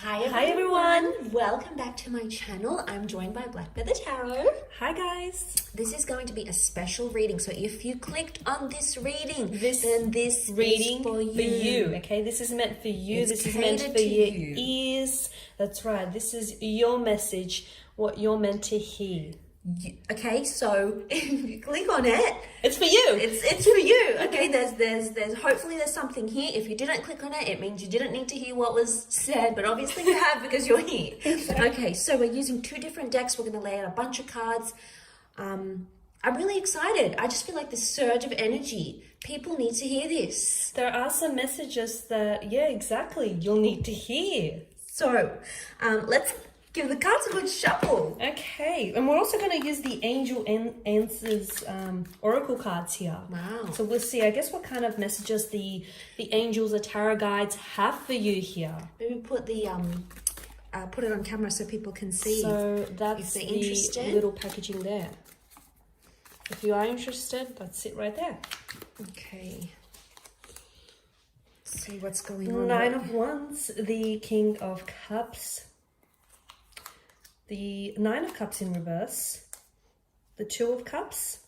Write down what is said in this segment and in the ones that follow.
Hi everyone! Welcome back to my channel. I'm joined by Black Feather Tarot. Hi guys! This is going to be a special reading. So if you clicked on this reading, then this reading is for you. Okay, this is meant for you. It's this is meant catered for to your you. ears. That's right. This is your message, what you're meant to hear. Okay, so if you click on it, It's for you. it's for you. Okay, there's hopefully there's something here. If you didn't click on it, it means you didn't need to hear what was said, but obviously you have because you're here. Okay, so we're using two different decks. We're going to lay out a bunch of cards. I'm really excited. I just feel like this surge of energy. People need to hear this. There are some messages that, yeah, exactly, you'll need to hear. So let's give the cards a good shuffle. Okay, and we're also going to use the Angel Answers Oracle cards here. Wow. So we'll see, I guess, what kind of messages the angels or tarot guides have for you here. Maybe put the put it on camera so people can see. So that's if they're the interested. little packaging there. If you are interested, that's it right there. Okay. Let's see what's going on. Nine of Wands, the King of Cups, the Nine of Cups in reverse, the Two of Cups,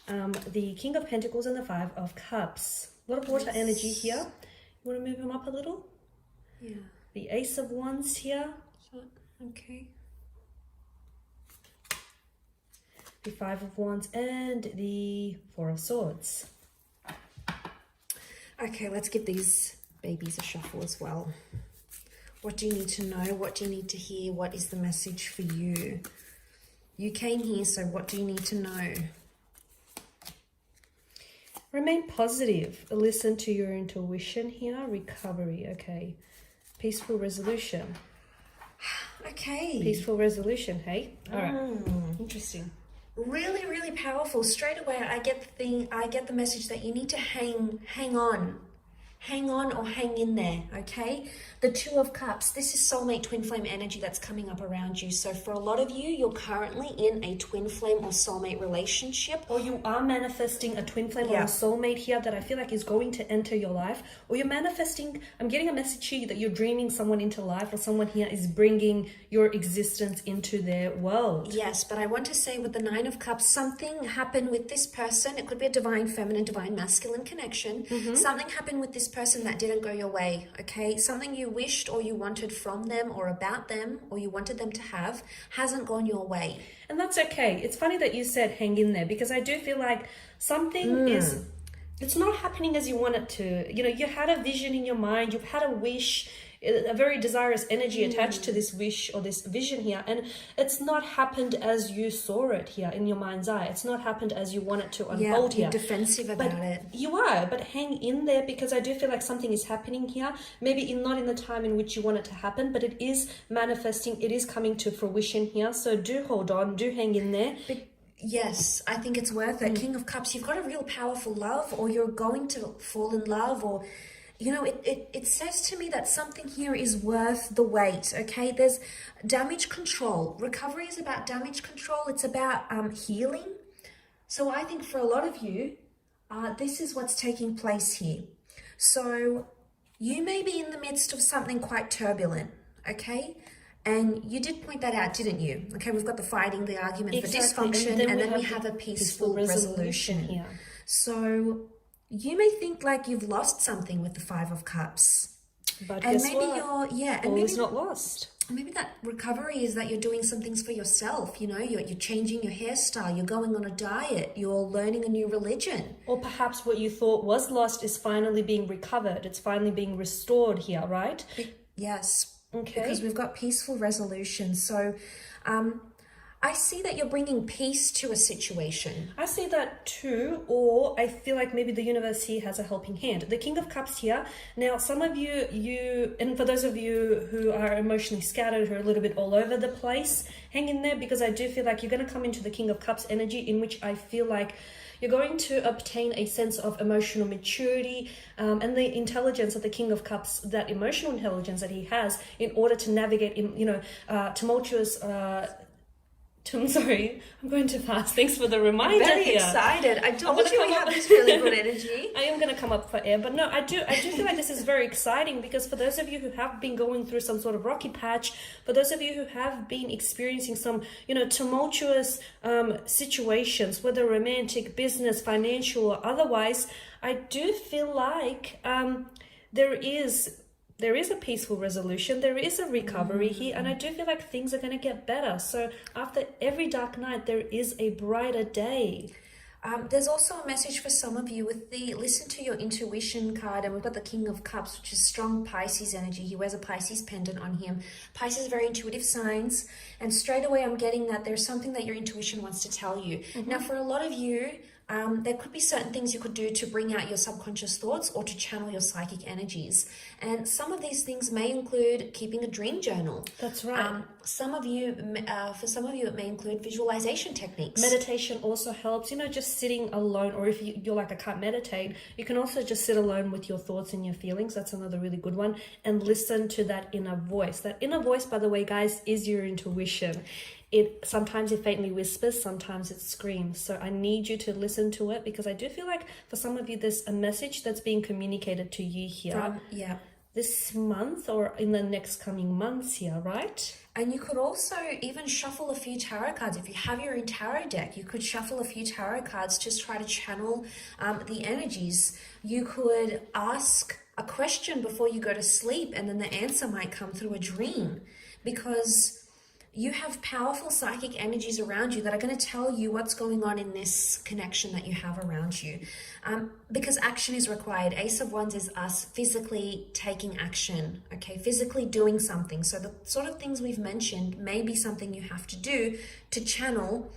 the King of Pentacles, and the Five of Cups. A lot of water energy here. You want to move them up a little? Yeah. The Ace of Wands here. Okay. The Five of Wands and the Four of Swords. Okay, let's give these babies a shuffle as well. What do you need to know? What do you need to hear? What is the message for you? You came here, so what do you need to know? Remain positive. Listen to your intuition here. Recovery. Okay. Peaceful resolution. Okay. Peaceful resolution, hey? All right. Interesting. Really, really powerful. Straight away, I get the message that you need to hang on or hang in there, okay? The Two of Cups, this is soulmate twin flame energy that's coming up around you. So for a lot of you, you're currently in a twin flame or soulmate relationship. Or you are manifesting a twin flame or a soulmate here that I feel like is going to enter your life. Or you're manifesting, I'm getting a message here that you're dreaming someone into life, or someone here is bringing your existence into their world. Yes, but I want to say with the Nine of Cups, something happened with this person. It could be a divine feminine, divine masculine connection. Something happened with this person that didn't go your way, okay? Something you wished or you wanted from them or about them or you wanted them to have hasn't gone your way. And that's okay. It's funny that you said hang in there, because I do feel like something is, it's not happening as you want it to. You know, you had a vision in your mind, you've had a wish, a very desirous energy attached to this wish or this vision here, and it's not happened as you saw it here in your mind's eye. It's not happened as you want it to unfold you're here. defensive about it. You are, but hang in there, because I do feel like something is happening here. Maybe not in the time in which you want it to happen, but it is manifesting, it is coming to fruition here. So do hold on, do hang in there. But yes, I think it's worth it. King of Cups, you've got a real powerful love, or you're going to fall in love, or you know, it says to me that something here is worth the wait, okay? There's damage control. Recovery is about damage control. It's about healing. So I think for a lot of you, this is what's taking place here. So you may be in the midst of something quite turbulent, okay? And you did point that out, didn't you? Okay, we've got the fighting, the argument, the dysfunction, and then we have a peaceful resolution here. So you may think like you've lost something with the Five of Cups. But and guess maybe what? and All maybe is not lost. Maybe that recovery is that you're doing some things for yourself. You know, you're changing your hairstyle, you're going on a diet, you're learning a new religion. Or perhaps what you thought was lost is finally being recovered. It's finally being restored here, right? Yes. Okay. Because we've got peaceful resolution. So I see that you're bringing peace to a situation. I see that too, or I feel like maybe the universe here has a helping hand. The King of Cups here. Now, some of you, and for those of you who are emotionally scattered, who are a little bit all over the place, hang in there, because I do feel like you're going to come into the King of Cups energy, in which I feel like you're going to obtain a sense of emotional maturity and the intelligence of the King of Cups, that emotional intelligence that he has in order to navigate in, tumultuous I'm sorry, I'm going too fast. Thanks for the reminder. Very here. excited. I told you we have this really good energy. I am going to come up for air, but no, I do feel like this is very exciting, because for those of you who have been going through some sort of rocky patch, for those of you who have been experiencing some, tumultuous situations, whether romantic, business, financial, or otherwise, I do feel like there is a peaceful resolution, there is a recovery here, and I do feel like things are going to get better. So after every dark night, there is a brighter day. There's also a message for some of you with the listen to your intuition card, and we've got the King of Cups, which is strong Pisces energy. He wears a Pisces pendant on him. Pisces are very intuitive signs, and straight away I'm getting that there's something that your intuition wants to tell you. Now, for a lot of you, there could be certain things you could do to bring out your subconscious thoughts or to channel your psychic energies. And some of these things may include keeping a dream journal. That's right. For some of you, it may include visualization techniques. Meditation also helps, just sitting alone, or if you're like, I can't meditate, you can also just sit alone with your thoughts and your feelings. That's another really good one. And listen to that inner voice. That inner voice, by the way, guys, is your intuition. Sometimes it faintly whispers, sometimes it screams. So I need you to listen to it, because I do feel like for some of you, there's a message that's being communicated to you here. This month or in the next coming months here, right? And you could also even shuffle a few tarot cards. If you have your own tarot deck, you could shuffle a few tarot cards to try to channel the energies. You could ask a question before you go to sleep, and then the answer might come through a dream, because you have powerful psychic energies around you that are going to tell you what's going on in this connection that you have around you. Because action is required. Ace of Wands is us physically taking action, okay? Physically doing something. So the sort of things we've mentioned may be something you have to do to channel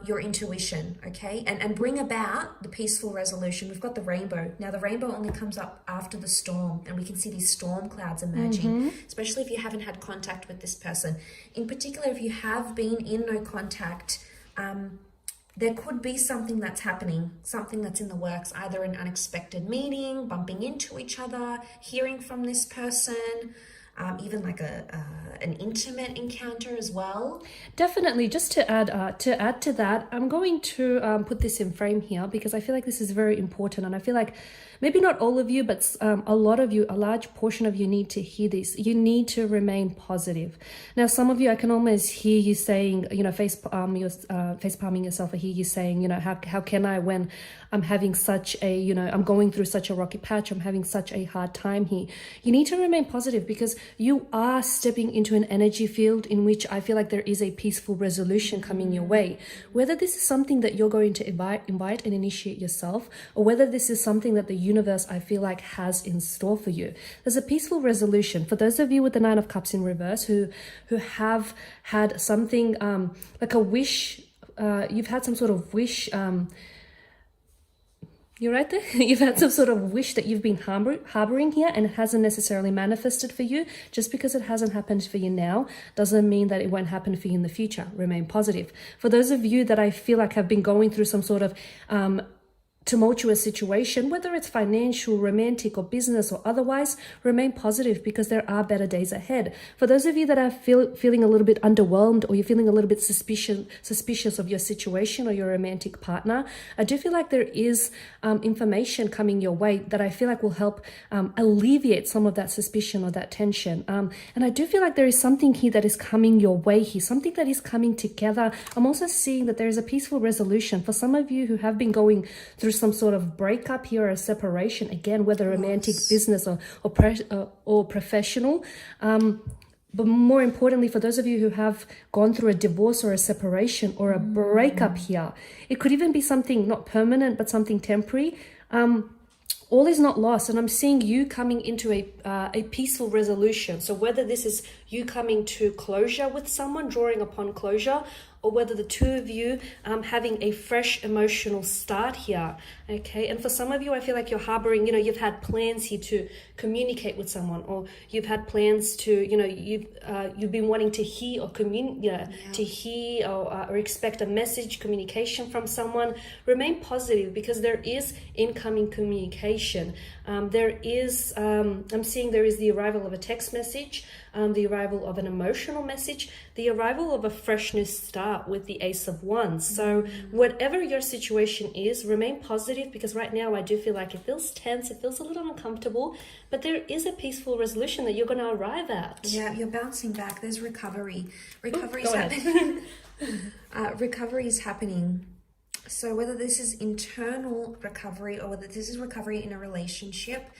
your intuition, okay? And bring about the peaceful resolution. We've got the rainbow. Now, the rainbow only comes up after the storm, and we can see these storm clouds emerging, especially if you haven't had contact with this person. In particular, if you have been in no contact, there could be something that's happening, something that's in the works, either an unexpected meeting, bumping into each other, hearing from this person, even like an intimate encounter as well. Definitely. Just to add to that, I'm going to put this in frame here, because I feel like this is very important, and I feel like maybe not all of you, but a lot of you, a large portion of you need to hear this. You need to remain positive. Now, some of you, I can almost hear you saying, face palming yourself. I hear you saying, how can I, when I'm having such a, I'm going through such a rocky patch, I'm having such a hard time here. You need to remain positive, because you are stepping into an energy field in which I feel like there is a peaceful resolution coming your way. Whether this is something that you're going to invite and initiate yourself, or whether this is something that the universe, I feel like, has in store for you. There's a peaceful resolution. For those of you with the Nine of Cups in reverse who have had something like a wish, you've had some sort of wish, you're right there. You've had some sort of wish that you've been harboring here, and it hasn't necessarily manifested for you. Just because it hasn't happened for you now doesn't mean that it won't happen for you in the future. Remain positive. For those of you that I feel like have been going through some sort of tumultuous situation, whether it's financial, romantic, or business or otherwise, remain positive, because there are better days ahead. For those of you that are feeling a little bit underwhelmed, or you're feeling a little bit suspicious of your situation or your romantic partner, I do feel like there is information coming your way that I feel like will help alleviate some of that suspicion or that tension. And I do feel like there is something here that is coming your way here, something that is coming together. I'm also seeing that there is a peaceful resolution. For some of you who have been going through some sort of breakup here, or a separation, again, whether romantic, business, or professional. But more importantly, for those of you who have gone through a divorce or a separation or a breakup here, it could even be something not permanent, but something temporary. All is not lost, and I'm seeing you coming into a peaceful resolution. So whether this is you coming to closure with someone, drawing upon closure, or whether the two of you having a fresh emotional start here, okay? And for some of you, I feel like you're harboring, you've had plans here to communicate with someone, or you've had plans to, you've been wanting to hear or to hear or expect a message, communication from someone. Remain positive, because there is incoming communication. There is, I'm seeing there is the arrival of a text message, the arrival of an emotional message, the arrival of a freshness start start with the Ace of Wands. So whatever your situation is, remain positive, because right now I do feel like it feels tense, it feels a little uncomfortable, but there is a peaceful resolution that you're going to arrive at. Yeah, you're bouncing back. There's recovery. Recovery go is ahead. happening. Recovery is happening. So whether this is internal recovery or whether this is recovery in a relationship,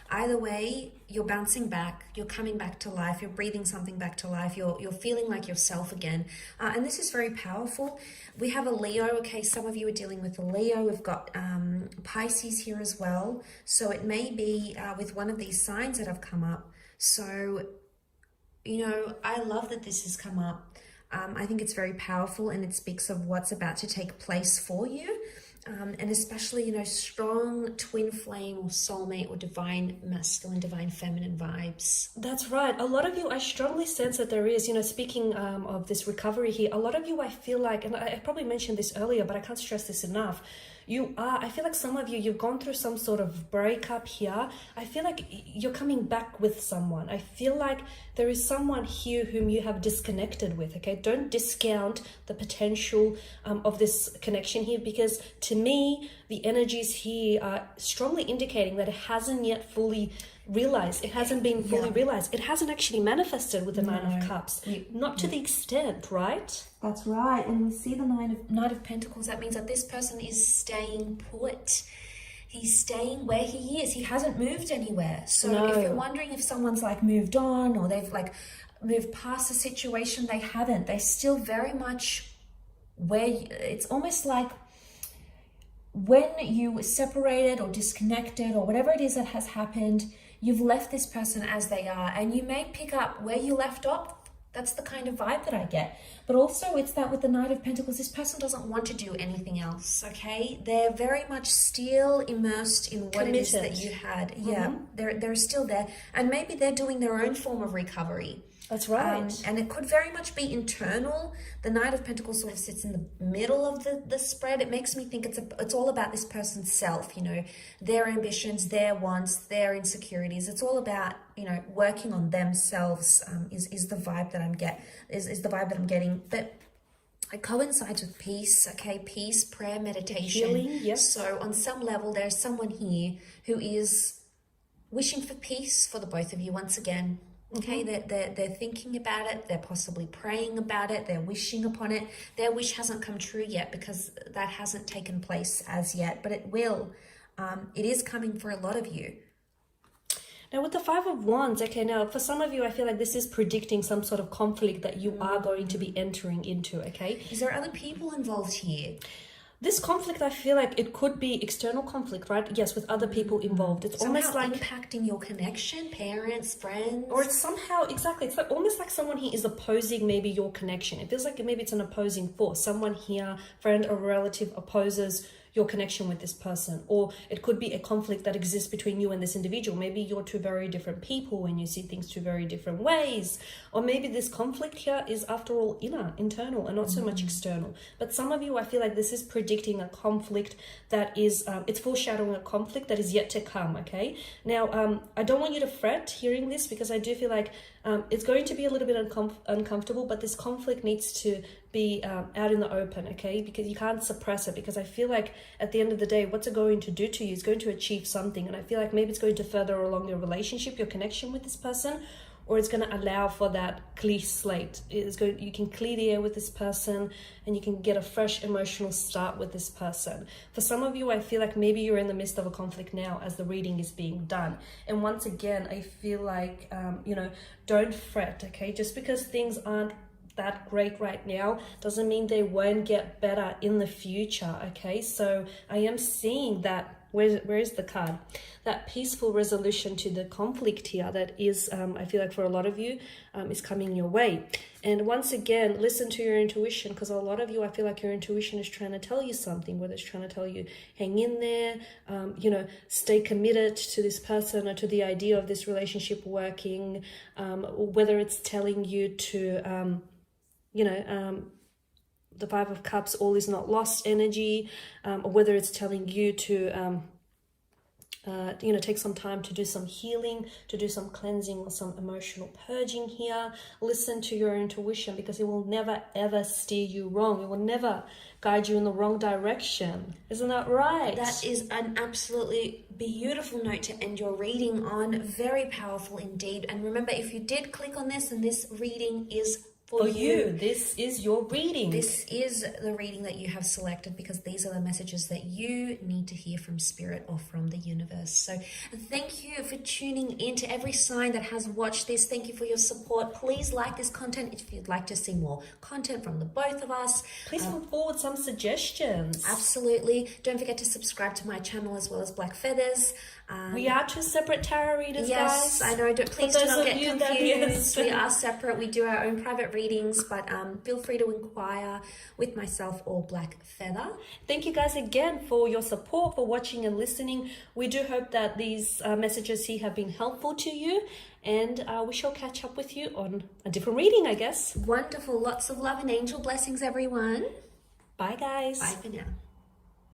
either way, you're bouncing back, you're coming back to life, you're breathing something back to life, you're feeling like yourself again. And this is very powerful. We have a Leo, okay, some of you are dealing with a Leo. We've got Pisces here as well. So it may be with one of these signs that have come up. So, you know, I love that this has come up. I think it's very powerful, and it speaks of what's about to take place for you. And especially, you know, strong twin flame or soulmate or divine masculine, divine feminine vibes. That's right. A lot of you, I strongly sense that there is, you know, speaking of this recovery here, a lot of you, I feel like, and I probably mentioned this earlier, but I can't stress this enough. I feel like some of you, you've gone through some sort of breakup here. I feel like you're coming back with someone. I feel like there is someone here whom you have disconnected with, okay? Don't discount the potential of this connection here, because to me, the energies here are strongly indicating that it hasn't yet fully realized. It hasn't been fully realized. It hasn't actually manifested with the Nine of Cups. Not to the extent, right? That's right. And we see the Knight of Pentacles. That means that this person is staying put. He's staying where he is. He hasn't moved anywhere. So if you're wondering if someone's like moved on or they've like moved past the situation, they haven't. They're still very much where it's almost like when you separated or disconnected or whatever it is that has happened, you've left this person as they are, and you may pick up where you left off. That's the kind of vibe that I get. But also it's that with the Knight of Pentacles, this person doesn't want to do anything else, okay? They're very much still immersed in what it is that you had. Yeah, they're still there. And maybe they're doing their own form of recovery. That's right. And it could very much be internal. The Knight of Pentacles sort of sits in the middle of the spread. It makes me think it's all about this person's self, you know, their ambitions, their wants, their insecurities. It's all about, you know, working on themselves is the vibe that is the vibe that I'm getting. But it coincides with peace, okay? Peace, prayer, meditation. Healing, yes. So on some level, there's someone here who is wishing for peace for the both of you once again. Okay, they're thinking about it, they're possibly praying about it, they're wishing upon it. Their wish hasn't come true yet because that hasn't taken place as yet, but it will. It is coming for a lot of you. Now with the Five of Wands, okay, now for some of you, I feel like this is predicting some sort of conflict that you are going to be entering into, okay? Is there other people involved here? This conflict, I feel like it could be external conflict, right? Yes, with other people involved. It's almost like impacting your connection, parents, friends. Or it's somehow, exactly, it's like almost like someone here is opposing maybe your connection. It feels like maybe it's an opposing force. Someone here, friend or relative, opposes your connection with this person. Or it could be a conflict that exists between you and this individual. Maybe you're two very different people and you see things two very different ways. Or maybe this conflict here is after all internal and not so much external. But some of you, I feel like this is predicting a conflict that is, it's foreshadowing a conflict that is yet to come, okay? Now, I don't want you to fret hearing this, because I do feel like it's going to be a little bit uncomfortable, but this conflict needs to be out in the open, okay? Because you can't suppress it, because I feel like at the end of the day, what's it going to do to you is going to achieve something. And I feel like maybe it's going to further along your relationship, your connection with this person, or it's going to allow for that clear slate. You can clear the air with this person and you can get a fresh emotional start with this person. For some of you, I feel like maybe you're in the midst of a conflict now as the reading is being done. And once again, I feel like, don't fret, okay? Just because things aren't that great right now doesn't mean they won't get better in the future, okay? So I am seeing that, where is the card? That peaceful resolution to the conflict here that is, I feel like for a lot of you, is coming your way. And once again, listen to your intuition, because a lot of you, I feel like your intuition is trying to tell you something, whether it's trying to tell you, hang in there, stay committed to this person or to the idea of this relationship working, whether it's telling you to, the Five of Cups, all is not lost energy, or whether it's telling you to take some time to do some healing, to do some cleansing or some emotional purging here. Listen to your intuition, because it will never ever steer you wrong. It will never guide you in the wrong direction. Isn't that right? That is an absolutely beautiful note to end your reading on. Very powerful indeed. And remember, if you did click on this, and this reading is for you. This is your reading. This is the reading that you have selected, because these are the messages that you need to hear from Spirit or from the universe. So thank you for tuning in. To every sign that has watched this, thank you for your support. Please like this content if you'd like to see more content from the both of us. Please put forward some suggestions. Absolutely. Don't forget to subscribe to my channel as well as Black Feathers. We are two separate tarot readers, yes, guys. I know. Please do not get confused. That, we are separate. We do our own private readings, but feel free to inquire with myself or Black Feather. Thank you guys again for your support, for watching and listening. We do hope that these messages here have been helpful to you, and we shall catch up with you on a different reading, I guess. Wonderful. Lots of love and angel blessings, everyone. Bye, guys. Bye for now.